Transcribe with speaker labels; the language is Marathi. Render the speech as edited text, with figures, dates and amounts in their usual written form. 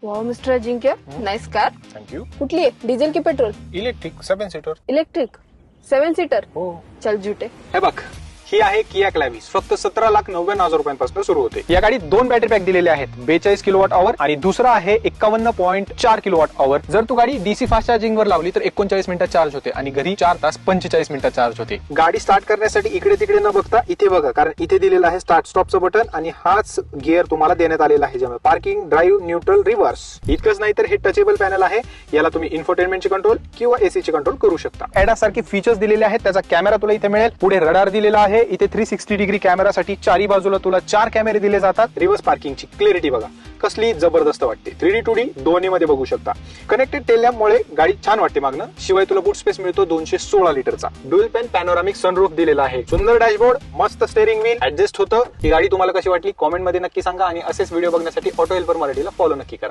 Speaker 1: वाव मिस्टर अजिंक्य, नाईस कार.
Speaker 2: थँक्यू.
Speaker 1: कुठली आहे, डिझेल की petrol?
Speaker 2: Electric 7 seater.
Speaker 1: Electric 7 seater.
Speaker 2: हो.
Speaker 1: चल जुटे.
Speaker 2: हे बघ, ही आहे किया क्लॅविस. फक्त 17,99,000 रुपयांपासून सुरू होते. या गाडीत 2 बॅटरी पॅक दिलेले आहेत, 42 किलोवॉट आवर आणि दुसरा आहे 51.4 किलोवॉट आवर. जर तू गाडी डीसी फास्ट चार्जिंग वर लावली तर 39 मिनिटात चार्ज होते आणि घरी 4 तास 45 मिनिटात चार्ज होते. गाडी स्टार्ट करण्यासाठी इकडे तिकडे न बघता इथे बघा, कारण इथे दिलेलं आहे स्टार्ट स्टॉपचं बटन आणि हाच गिअर तुम्हाला देण्यात आलेला आहे, ज्यामुळे पार्किंग, ड्राईव्ह, न्यूट्रल, रिव्हर्स. इतकंच नाही तर हे टचेबल पॅनल आहे. याला तुम्ही इन्फोटेनमेंटचे कंट्रोल किंवा एसीचे कंट्रोल करू शकता. एडास सारखे फीचर्स दिलेले आहेत. त्याचा कॅमेरा तुला इथे मिळेल. पुढे रडार दिलेला आहे. इथे 360 डिग्री कॅमेरासाठी चारी बाजूला तुला 4 कॅमेरे दिले जातात. रिव्हर्स पार्किंगची क्लॅरिटी बघा कसली जबरदस्त वाटते. 3D 2D दोन्ही मध्ये बघू शकता. कनेक्टेड टेल लॅम्पमुळे गाडी छान वाटते मागणं. शिवाय तुला बूट स्पेस मिळतो 216 लिटरचा. ड्युअल पेन पॅनोरामिक सनरूफ दिलेला आहे. सुंदर डॅशबोर्ड, मस्त स्टेअरिंग व्हील, ऍडजस्ट होतं. ही गाडी तुम्हाला कशी वाटली कॉमेंट मध्ये नक्की सांगा आणि असेच व्हिडिओ बघण्यासाठी ऑटो हेल्पर मराठीला फॉलो नक्की करा.